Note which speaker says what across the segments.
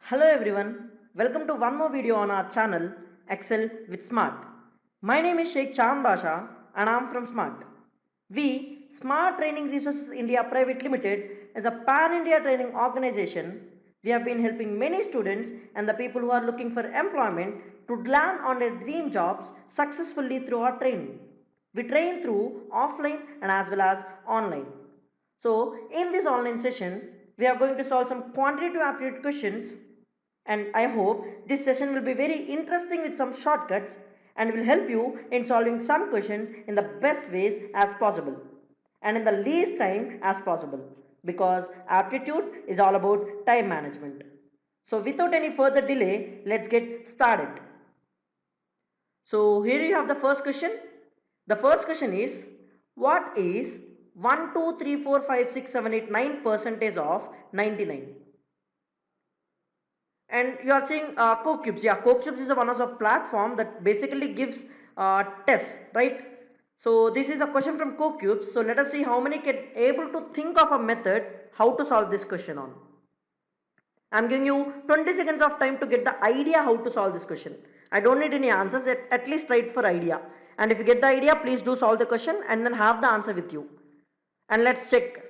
Speaker 1: Hello everyone, welcome to one more video on our channel Excel with Smart. My name is Sheikh Chand Basha and I am from Smart. We, Smart Training Resources India Private Limited, is a pan-India training organization. We have been helping many students and the people who are looking for employment to land on their dream jobs successfully through our training. We train through offline and as well as online. So, in this online session, we are going to solve some quantitative aptitude questions, and I hope this session will be very interesting with some shortcuts and will help you in solving some questions in the best ways as possible and in the least time as possible, because aptitude is all about time management. So without any further delay, let's get started. So here you have the first question. The first question is, what is 1, 2, 3, 4, 5, 6, 7, 8, 9 percentage of 99? And you are saying CodeCubes. Yeah, CodeCubes is one of the platform that basically gives tests, right? So this is a question from CodeCubes. So let us see how many can able to think of a method how to solve this question on. I'm giving you 20 seconds of time to get the idea how to solve this question. I don't need any answers, at least try it for idea. And if you get the idea, please do solve the question and then have the answer with you. And let's check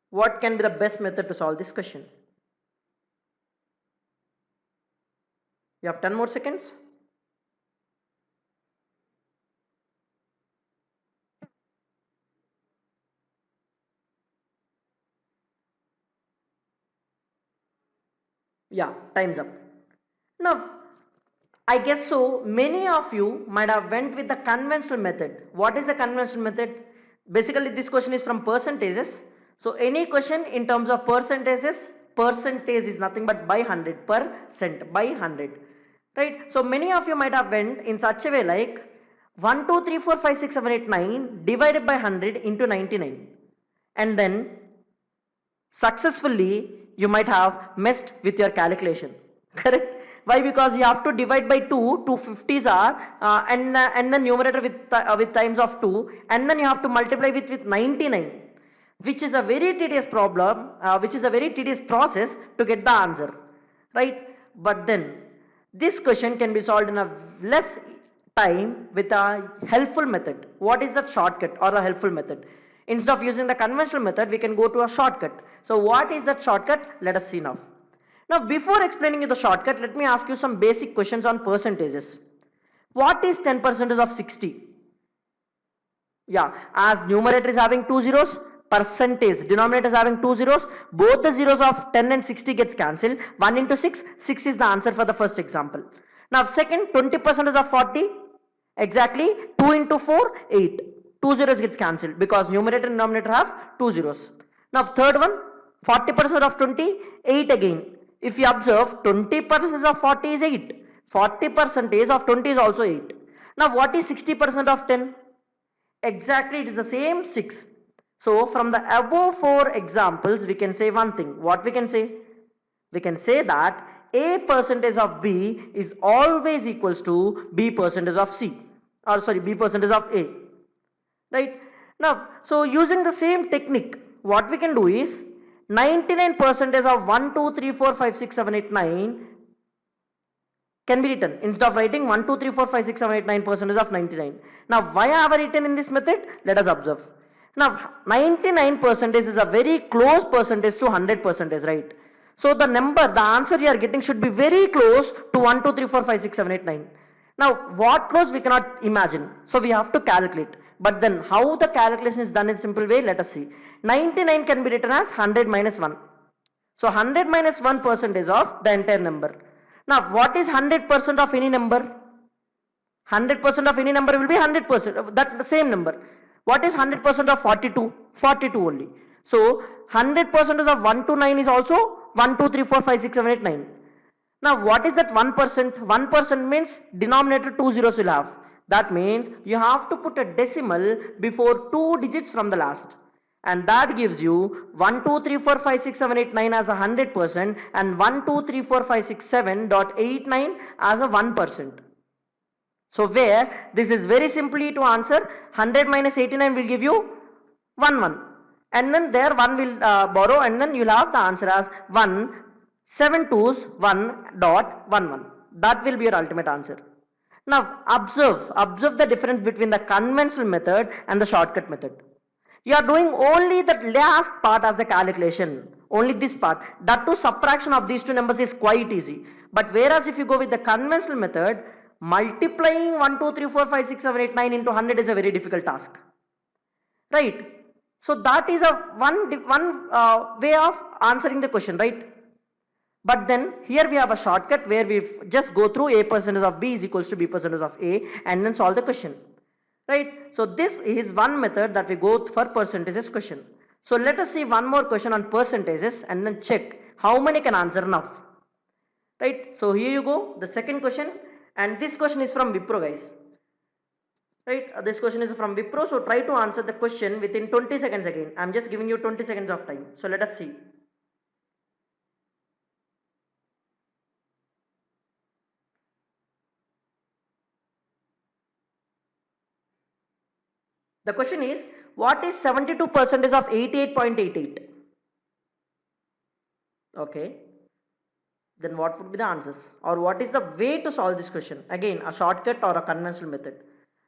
Speaker 1: what can be the best method to solve this question. You have 10 more seconds. Yeah, time's up. Now, I guess so many of you might have went with the conventional method. What is the conventional method? Basically, this question is from percentages. So any question in terms of percentages, percentage is nothing but by 100, percent by 100, right? So many of you might have went in such a way like 1, 2, 3, 4, 5, 6, 7, 8, 9 divided by 100 into 99, and then successfully you might have messed with your calculation. Correct? Why? Because you have to divide by 2 50s are and the numerator with times of 2, and then you have to multiply with 99, which is a very tedious problem, which is a very tedious process to get the answer, right? But then this question can be solved in a less time with a helpful method. What is the shortcut or a helpful method? Instead of using the conventional method, we can go to a shortcut. So what is that shortcut? Let us see now. Now before explaining you the shortcut, let me ask you some basic questions on percentages. What is 10% of 60? Yeah, as numerator is having two zeros, percentage denominator is having two zeros, both the zeros of 10 and 60 gets cancelled. 1 into 6, 6 is the answer for the first example. Now second, 20% of 40, exactly 2 into 4, 8. Two zeros gets cancelled because numerator and denominator have two zeros. Now third one, 40% of 20, 8 again. If you observe, 20% of 40 is 8. 40% of 20 is also 8. Now what is 60% of 10? Exactly, it is the same 6. So from the above 4 examples, we can say one thing. What we can say? We can say that A percentage of B is always equals to B percentage of C, or sorry, B percentage of A, right? Now, so using the same technique, what we can do is 99% of 1, 2, 3, 4, 5, 6, 7, 8, 9 can be written. Instead of writing 1, 2, 3, 4, 5, 6, 7, 8, 9% of 99. Now why have I written in this method? Let us observe. Now 99% is a very close percentage to 100%, right? So the number, the answer you are getting should be very close to 1, 2, 3, 4, 5, 6, 7, 8, 9. Now what close we cannot imagine. So we have to calculate. But then how the calculation is done in simple way, let us see. 99 can be written as 100 minus 1. So 100 minus 1 percentage of the entire number. Now what is 100% of any number? 100% of any number will be 100%, that the same number. What is 100% of 42? 42 only. So 100% of 1 to 9 is also 1, 2, 3, 4, 5, 6, 7, 8, 9. Now what is that 1%? 1% means denominator 2 zeros will have. That means you have to put a decimal before 2 digits from the last. And that gives you 1, 2, 3, 4, 5, 6, 7, 8, 9 as a 100% and 1, 2, 3, 4, 5, 6, 7.89 as a 1%. So where this is very simply to answer, 100 minus 89 will give you 1, 1. And then there 1 will borrow, and then you'll have the answer as 1 7 twos 1.11. That will be your ultimate answer. Now observe the difference between the conventional method and the shortcut method. You are doing only the last part as the calculation, only this part. That too, subtraction of these two numbers is quite easy. But whereas if you go with the conventional method, multiplying 1, 2, 3, 4, 5, 6, 7, 8, 9 into 100 is a very difficult task, right? So that is a one way of answering the question, right? But then here we have a shortcut where we just go through a percentage of b is equals to b percentage of a and then solve the question, right? So this is one method that we go for percentages question. So let us see one more question on percentages and then check how many can answer enough, right? So here you go, the second question, and this question is from Wipro, guys, right? This question is from Wipro, so try to answer the question within 20 seconds. Again, I'm just giving you 20 seconds of time, so let us see. The question is, what is 72% of 88.88? Okay, then what would be the answers, or what is the way to solve this question? Again, a shortcut or a conventional method?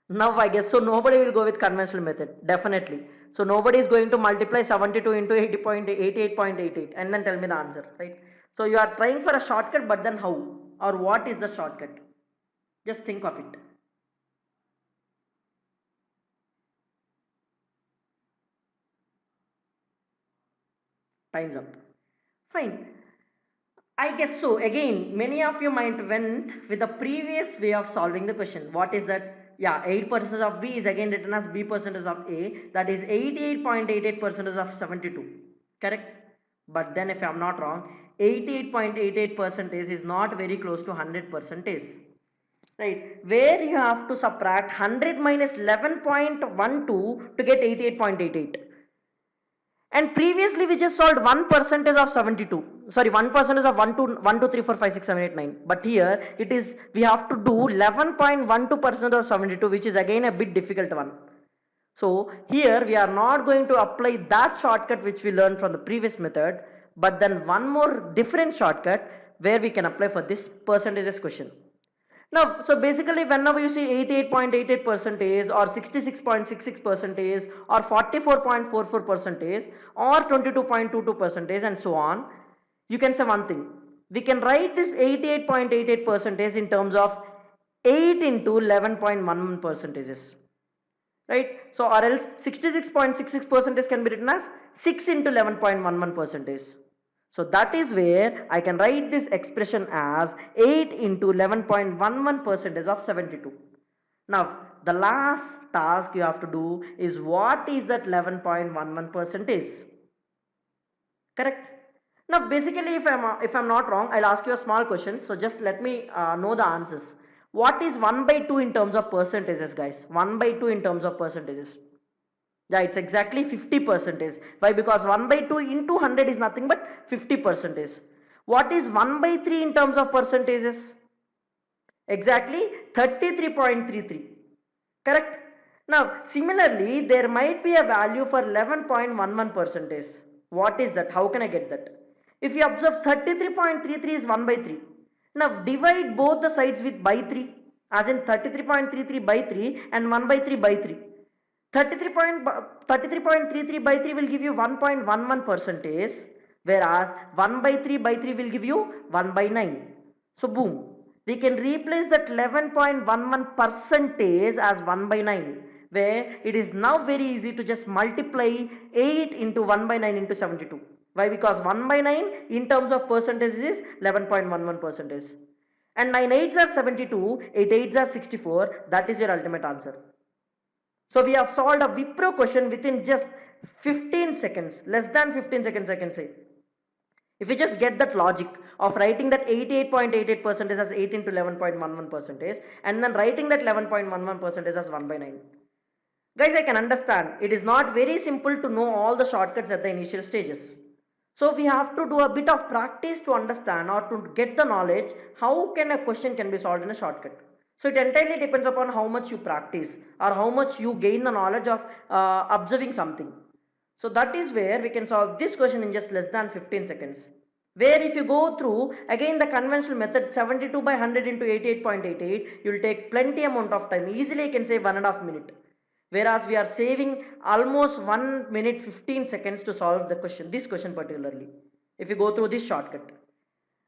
Speaker 1: Now I guess so nobody will go with conventional method, definitely. So nobody is going to multiply 72 into 80.88 and then tell me the answer, right? So you are trying for a shortcut, but then how, or what is the shortcut? Just think of it. Time's up. Fine. I guess so. Again, many of you might went with the previous way of solving the question. What is that? Yeah, 8% of B is again written as B percentage of A. That is 88.88% of 72. Correct? But then if I am not wrong, 88.88% is not very close to 100%. Right? Where you have to subtract 100 minus 11.12 to get 88.88. And previously we just solved 1% of 72. Sorry, 1% of 1, 2, 1, 2, 3, 4, 5, 6, 7, 8, 9. But here it is, we have to do 11.12% of 72, which is again a bit difficult one. So here we are not going to apply that shortcut which we learned from the previous method, but then one more different shortcut where we can apply for this percentages question. Now, so basically whenever you see 88.88 percentage or 66.66 percentage or 44.44 percentage or 22.22 percentage and so on, you can say one thing. We can write this 88.88 percentage in terms of 8 into 11.11 percentages, right? So or else 66.66 percentage can be written as 6 into 11.11 percentage. So that is where I can write this expression as 8 into 11.11 percentage of 72. Now the last task you have to do is, what is that 11.11 percentage? Correct? Now basically if I'm not wrong, I'll ask you a small question. So just let me know the answers. What is 1 by 2 in terms of percentages, guys? 1 by 2 in terms of percentages. Yeah, it's exactly 50 percentage. Why? Because 1 by 2 into 100 is nothing but 50 percentage. What is 1 by 3 in terms of percentages? Exactly 33.33. Correct? Now, similarly, there might be a value for 11.11 percentage. What is that? How can I get that? If you observe, 33.33 is 1 by 3. Now, divide both the sides with by 3, as in 33.33 by 3 and 1 by 3 by 3. 33.33 by 3 will give you 1.11 percentage, whereas 1 by 3 by 3 will give you 1 by 9. So boom, we can replace that 11.11 percentage as 1 by 9, where it is now very easy to just multiply 8 into 1 by 9 into 72. Why? Because 1 by 9 in terms of percentage is 11.11 percentage. And 9 8s are 72, 8 8s are 64. That is your ultimate answer. So we have solved a Wipro question within just 15 seconds, less than 15 seconds I can say. If you just get that logic of writing that 88.88 percentage as 8 into 11.11 percentage and then writing that 11.11 percentage as 1 by 9. Guys, I can understand it is not very simple to know all the shortcuts at the initial stages. So we have to do a bit of practice to understand or to get the knowledge how can a question can be solved in a shortcut. So it entirely depends upon how much you practice or how much you gain the knowledge of observing something. So that is where we can solve this question in just less than 15 seconds. Where if you go through again the conventional method 72 by 100 into 88.88, you will take plenty amount of time. Easily you can say 1.5 minute. Whereas we are saving almost 1 minute 15 seconds to solve the question, this question particularly, if you go through this shortcut.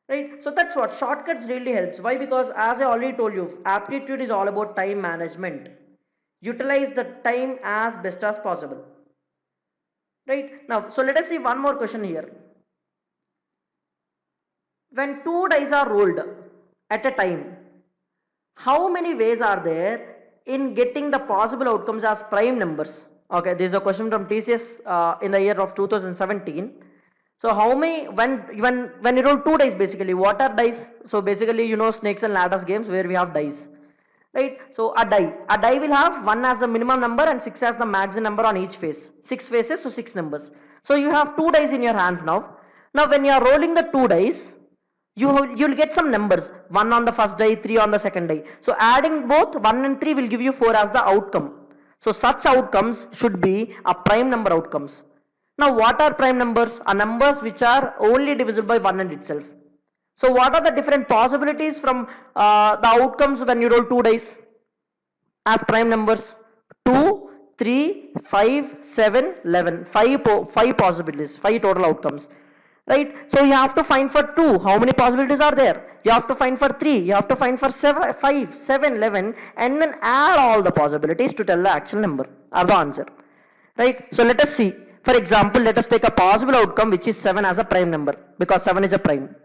Speaker 1: Right? So that's what shortcuts really helps. Why? Because as I already told you, aptitude is all about time management. Utilize the time as best as possible. Right? Now, so let us see one more question here. When two dice are rolled at a time, how many ways are there in getting the possible outcomes as prime numbers? Okay, this is a question from TCS in the year of 2017. So how many, when you roll two dice, basically what are dice? So basically, you know, snakes and ladders games where we have dice, right? So a die will have 1 as the minimum number and 6 as the maximum number on each face. 6 faces, so 6 numbers. So you have two dice in your hands now. Now when you are rolling the two dice, you'll get some numbers, 1 on the first die, 3 on the second die. So adding both 1 and 3 will give you 4 as the outcome. So such outcomes should be a prime number outcomes. Now what are prime numbers? Are numbers which are only divisible by 1 and itself. So what are the different possibilities from the outcomes when you roll two dice as prime numbers? 2, 3, 5, 7, 11. 5 possibilities, 5 total outcomes. Right? So you have to find for 2, how many possibilities are there? You have to find for 3, you have to find for 7, 5, 7, 11, and then add all the possibilities to tell the actual number or the answer. Right? So let us see. For example, let us take a possible outcome which is 7 as a prime number, because 7 is a prime.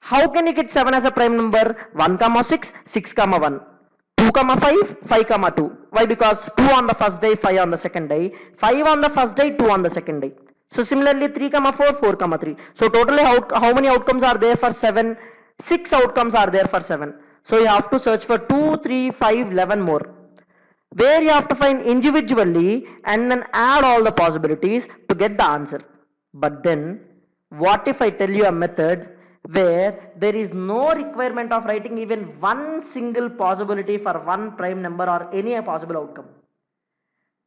Speaker 1: How can you get 7 as a prime number? 1 comma 6, 6 comma 1. 2 comma 5, 5 comma 2. Why? Because 2 on the first day, 5 on the second day, 5 on the first day, 2 on the second day. So similarly 3 comma 4, 4 comma 3. So totally how many outcomes are there for 7? 6 outcomes are there for 7. So you have to search for 2, 3, 5, 11 more, where you have to find individually and then add all the possibilities to get the answer. But then what if I tell you a method where there is no requirement of writing even one single possibility for one prime number or any possible outcome?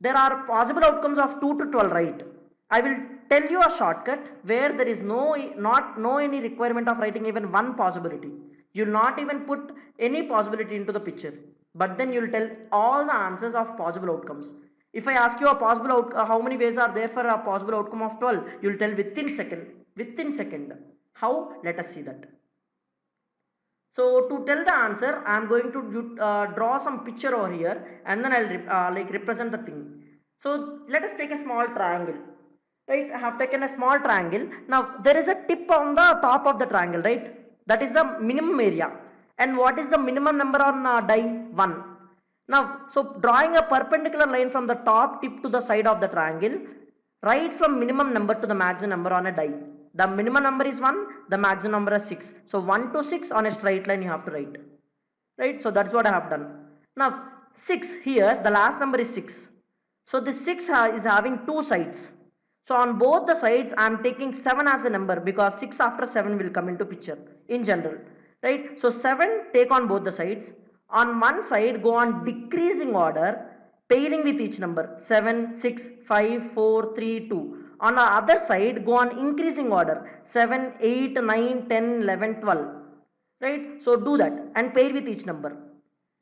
Speaker 1: There are possible outcomes of 2 to 12, right? I will tell you a shortcut where there is no any requirement of writing even one possibility. You will not even put any possibility into the picture, but then you will tell all the answers of possible outcomes. If I ask you a possible how many ways are there for a possible outcome of 12, you will tell within second. How? Let us see that. So to tell the answer, I am going to draw some picture over here, and then I'll like represent the thing. So let us take a small triangle, right? I have taken a small triangle. Now there is a tip on the top of the triangle, right? That is the minimum area. And what is the minimum number on die? 1. Now, so drawing a perpendicular line from the top tip to the side of the triangle, right from minimum number to the maximum number on a die. The minimum number is 1, the maximum number is 6. So 1 to 6 on a straight line you have to write. Right? So that's what I have done. Now 6 here, the last number is 6. So this 6 is having two sides. So on both the sides I am taking 7 as a number, because 6 after 7 will come into picture in general. Right? So 7 take on both the sides. On one side go on decreasing order, pairing with each number, 7, 6, 5, 4, 3, 2. On the other side go on increasing order, 7, 8, 9, 10, 11, 12. Right? So do that and pair with each number.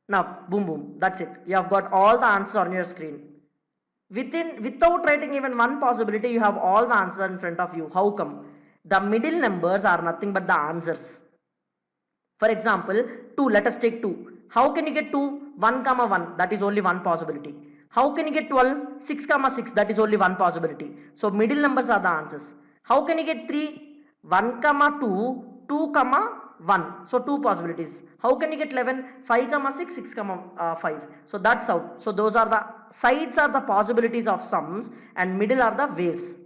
Speaker 1: Now boom, that's it. You have got all the answers on your screen. Without writing even one possibility, you have all the answers in front of you. How come? The middle numbers are nothing but the answers. For example, 2, let us take 2. How can you get 2? 1 comma 1, that is only one possibility. How can you get 12? 6 comma 6, that is only one possibility. So middle numbers are the answers. How can you get 3? 1 comma 2, 2 comma 1. So 2 possibilities. How can you get 11? 5 comma 6, 6 comma 5. So that's out. So those are the sides are the possibilities of sums, and middle are the ways.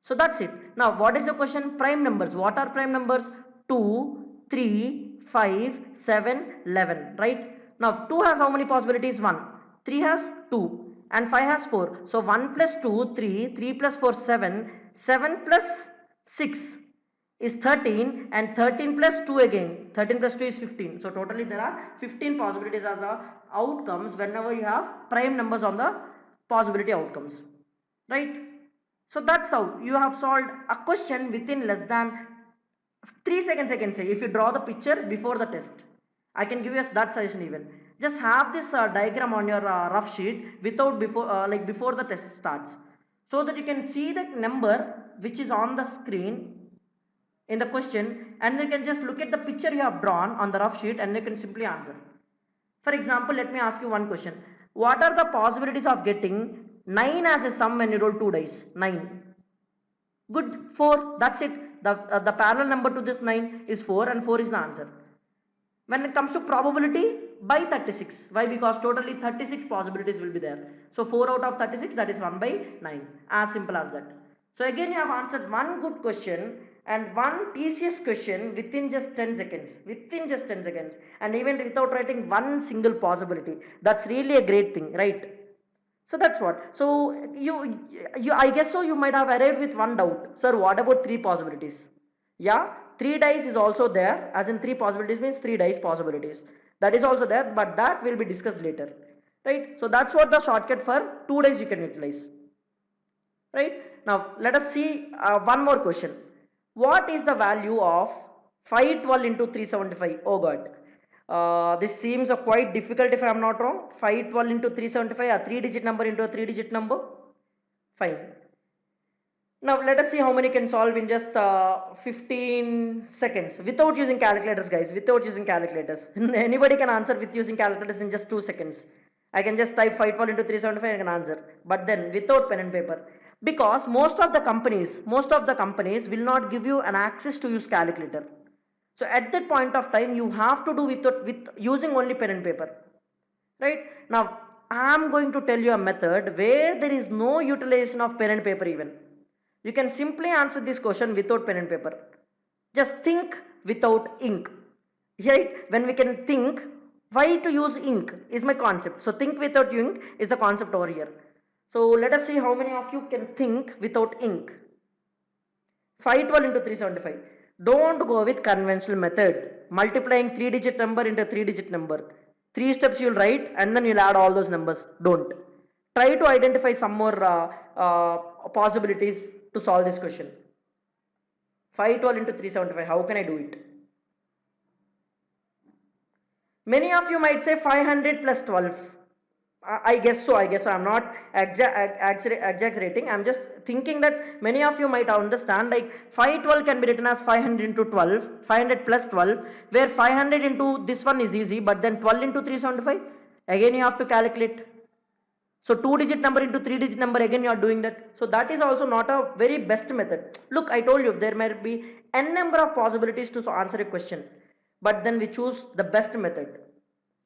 Speaker 1: So that's it. Now what is the question? Prime numbers. What are prime numbers? 2, 3, 5, 7, 11. Right? Now 2 has how many possibilities? 1. 3 has 2. And 5 has 4. So 1 plus 2, 3. 3 plus 4, 7. 7 plus 6 is 13, and 13 plus 2 again. 13 plus 2 is 15. So totally there are 15 possibilities as outcomes whenever you have prime numbers on the possibility outcomes. Right? So that's how you have solved a question within less than 3 seconds I can say, if you draw the picture before the test, I can give you that suggestion even. Just have this diagram on your rough sheet without before like before the test starts, so that you can see the number which is on the screen in the question, and you can just look at the picture you have drawn on the rough sheet and you can simply answer. For example, let me ask you one question. What are the possibilities of getting 9 as a sum when you roll 2 dice? 9. Good. 4. That's it. The parallel number to this 9 is 4, and 4 is the answer. When it comes to probability, by 36. Why? Because totally 36 possibilities will be there. So 4 out of 36, that is 1 by 9. As simple as that. So again you have answered one good question and one TCS question within just 10 seconds. Within just 10 seconds. And even without writing one single possibility. That's really a great thing, right? So that's what. So you I guess so you might have arrived with one doubt. Sir, what about 3 possibilities? Yeah, 3 dice is also there, as in 3 possibilities means 3 dice possibilities. That is also there, but that will be discussed later. Right? So that's what the shortcut for 2 dice you can utilize. Right? Now let us see one more question. What is the value of 512 into 375? Oh god. This seems quite difficult if I am not wrong. 512 into 375, a 3-digit number into a 3-digit number. Fine. Now let us see how many can solve in just 15 seconds without using calculators, guys. Without using calculators. Anybody can answer with using calculators in just 2 seconds. I can just type 512 into 375 and I can answer. But then without pen and paper. Because most of the companies will not give you an access to use calculator. So at that point of time, you have to do with using only pen and paper. Right? Now, I am going to tell you a method where there is no utilization of pen and paper even. You can simply answer this question without pen and paper. Just think without ink. Right? When we can think, why to use ink is my concept. So think without ink is the concept over here. So let us see how many of you can think without ink. 512 into 375. Don't go with conventional method. Multiplying 3-digit number into 3-digit number. 3 steps you'll write and then you'll add all those numbers. Don't. Try to identify some more possibilities to solve this question. 512 into 375. How can I do it? Many of you might say 500 plus 12. I guess so. I'm not exaggerating. I'm just thinking that many of you might understand like 512 can be written as 500 into 12, 500 plus 12, where 500 into this one is easy, but then 12 into 375, again you have to calculate. So 2-digit number into 3-digit number, again you are doing that. So that is also not a very best method. Look, I told you there might be n number of possibilities to answer a question, but then we choose the best method.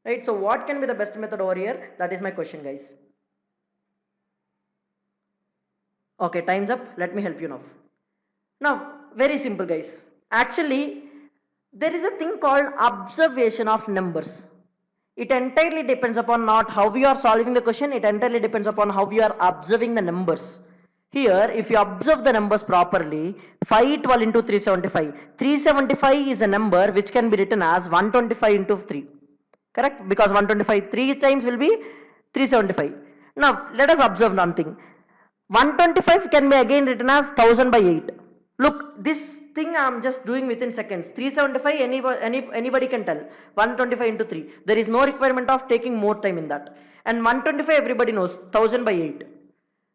Speaker 1: Right? So what can be the best method over here? That is my question, guys. Okay, time's up. Let me help you now. Now, very simple, guys. Actually, there is a thing called observation of numbers. It entirely depends upon not how we are solving the question. It entirely depends upon how we are observing the numbers. Here, if you observe the numbers properly, 512 into 375. 375 is a number which can be written as 125 into 3. Correct? Because 125 3 times will be 375. Now, let us observe one thing. 125 can be again written as 1000 by 8. Look, this thing I am just doing within seconds. 375 anybody can tell. 125 into 3. There is no requirement of taking more time in that. And 125 everybody knows. 1000 by 8.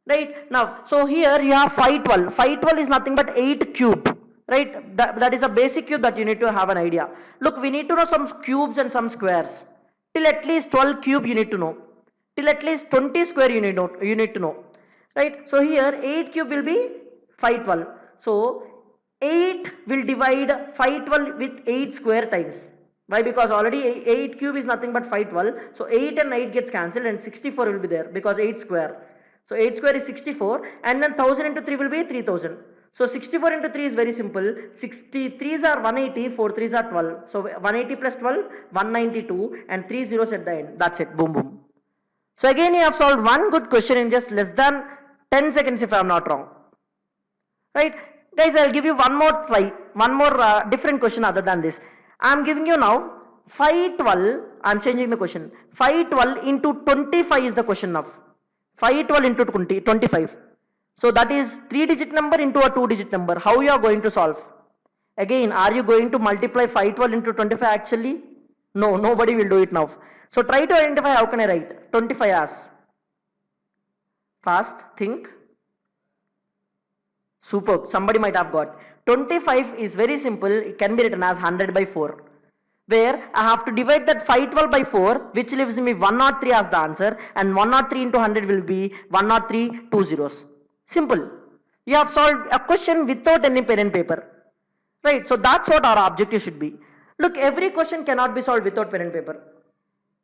Speaker 1: Right? Now, so here you have 512. 512 is nothing but 8 cube. Right? That is a basic cube that you need to have an idea. Look, we need to know some cubes and some squares. Till at least 12 cube you need to know. Till at least 20 square you need to know. Right? So here 8 cube will be 512. So 8 will divide 512 with 8 square times. Why? Because already 8 cube is nothing but 512. So 8 and 8 gets cancelled and 64 will be there because 8 square. So 8 square is 64 and then 1000 into 3 will be 3000. So 64 into 3 is very simple. 63s are 180, 4 3s are 12. So 180 plus 12, 192 and 3 zeros at the end. That's it. Boom, boom. So again you have solved one good question in just less than 10 seconds if I am not wrong. Right? Guys, I'll give you one more try. One more different question other than this. I am giving you now 512. I am changing the question. 512 into 25 is the question now. 512 into 25. So that is 3-digit number into a 2-digit number. How you are going to solve? Again, are you going to multiply 512 into 25 actually? No, nobody will do it now. So try to identify how can I write 25 as. Fast, think. Superb, somebody might have got. 25 is very simple, it can be written as 100 by 4. Where I have to divide that 512 by 4, which leaves me 103 as the answer, and 103 into 100 will be 103 two zeros. Simple. You have solved a question without any pen and paper. Right, so that's what our objective should be. Look, every question cannot be solved without pen and paper.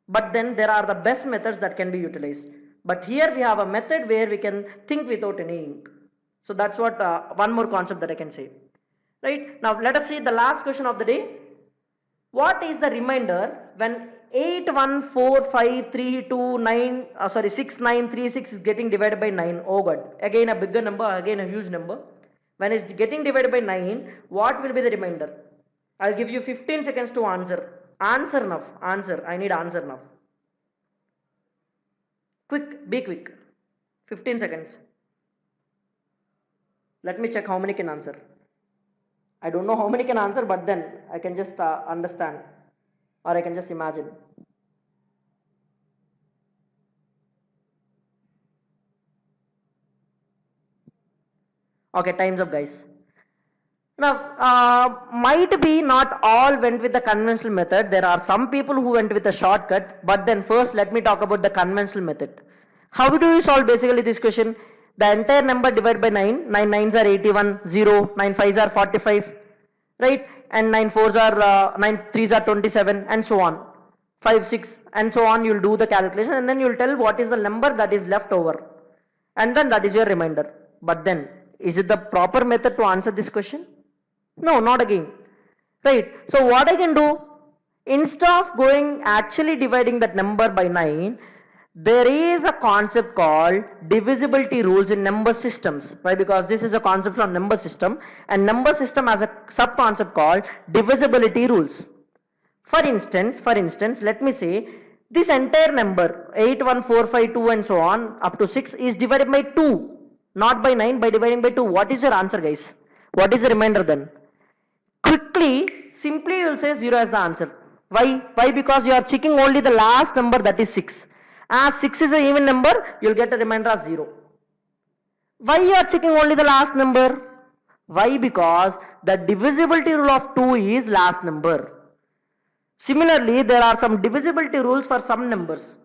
Speaker 1: But then there are the best methods that can be utilized. But here we have a method where we can think without any ink. So that's what one more concept that I can say. Right, now let us see the last question of the day. What is the remainder when 69336 is getting divided by 9? Oh God, again a bigger number, again a huge number. When it's getting divided by 9, what will be the remainder? I'll give you 15 seconds to answer. Answer now. Answer. I need answer now. Quick. Be quick. 15 seconds. Let me check how many can answer. I don't know how many can answer, but then I can just understand, or I can just imagine. Okay, time's up, guys. Now, might be not all went with the conventional method. There are some people who went with a shortcut, but then first let me talk about the conventional method. How do you solve basically this question? The entire number divided by 9, 9 9s are 81, 0, 9 5s are 45, right? And 9 4s are, 9 3s are 27, and so on. 5, 6, and so on. You'll do the calculation, and then you'll tell what is the number that is left over. And then that is your remainder. But then, is it the proper method to answer this question? No, not again. Right. So what I can do, instead of going actually dividing that number by 9, there is a concept called divisibility rules in number systems. Why? Because this is a concept on number system, and number system has a sub concept called divisibility rules. For instance, let me say this entire number 81452 and so on up to 6 is divided by 2, not by 9, by dividing by 2. What is your answer, guys? What is the remainder then? Quickly, simply you will say 0 as the answer. Why? Why? Because you are checking only the last number, that is 6. As 6 is an even number, you will get a remainder as 0. Why you are checking only the last number? Why? Because the divisibility rule of 2 is last number. Similarly, there are some divisibility rules for some numbers.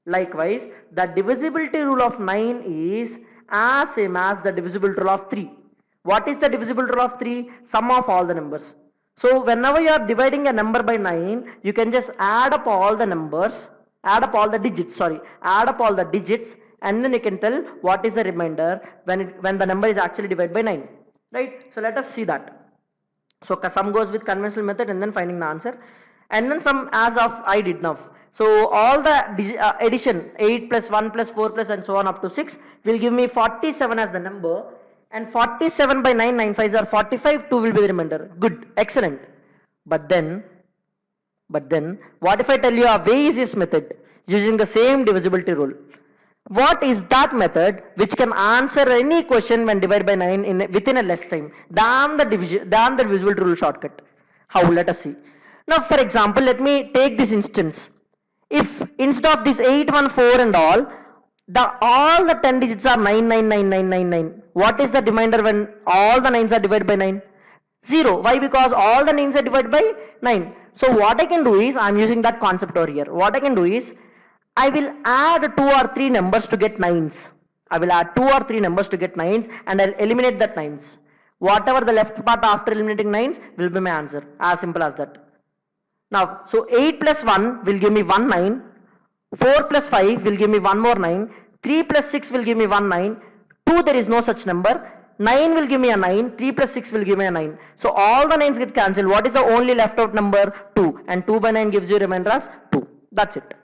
Speaker 1: Likewise, the divisibility rule of 9 is as same as the divisibility rule of 3. What is the divisibility rule of 3? Sum of all the numbers. So whenever you are dividing a number by 9, you can just add up all the numbers, add up all the digits, and then you can tell what is the remainder when the number is actually divided by 9. Right? So let us see that. So sum goes with conventional method and then finding the answer. And then some as of I did now. So all the addition 8 plus 1 plus 4 plus and so on up to 6 will give me 47 as the number, and 47 by 9, 9 5s are 45, 2 will be the remainder. Good, excellent. But then what if I tell you a way easiest method using the same divisibility rule? What is that method which can answer any question when divided by 9 within a less time than the divisibility rule shortcut? How? Let us see. Now, for example, let me take this instance. If instead of this 814 and all the 10 digits are 999999, what is the remainder when all the 9s are divided by 9? 0. Why? Because all the 9s are divided by 9. So what I can do is, I am using that concept over here. What I can do is, I will add 2 or 3 numbers to get 9s. And I'll eliminate that 9s. Whatever the left part after eliminating 9s will be my answer. As simple as that. Now, so 8 plus 1 will give me 1 9, 4 plus 5 will give me 1 more 9, 3 plus 6 will give me 1 9, 2 there is no such number, 9 will give me a 9, 3 plus 6 will give me a 9. So all the 9s get cancelled. What is the only left out number? 2, and 2 by 9 gives you remainder as 2. That's it.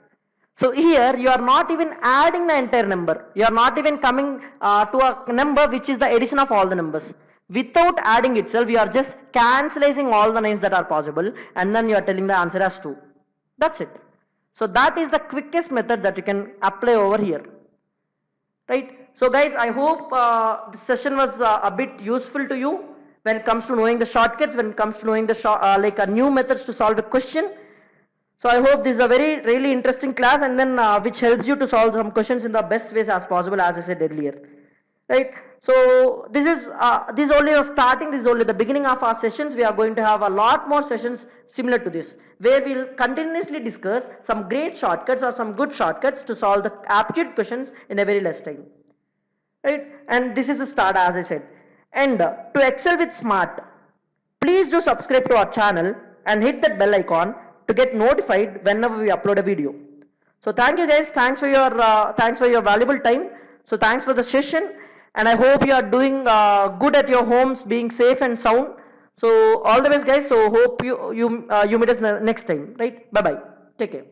Speaker 1: So here you are not even adding the entire number. You are not even coming to a number which is the addition of all the numbers. Without adding itself, you are just cancelling all the 9s that are possible, and then you are telling the answer as 2. That's it. So that is the quickest method that you can apply over here. Right? So guys, I hope this session was a bit useful to you. when it comes to knowing the shortcuts, when it comes to knowing the new methods to solve a question. So I hope this is a very really interesting class, and then which helps you to solve some questions in the best ways as possible, as I said earlier, right? So this is only a starting. This is only the beginning of our sessions. We are going to have a lot more sessions similar to this, where we'll continuously discuss some great shortcuts or some good shortcuts to solve the aptitude questions in a very less time, right? And this is the start, as I said. And to excel with smart, please do subscribe to our channel and hit that bell icon to get notified whenever we upload a video. So thank you guys. Thanks for your valuable time. So thanks for the session, and I hope you are doing good at your homes, being safe and sound. So all the best, guys. So hope you meet us next time, right? Bye bye. Take care.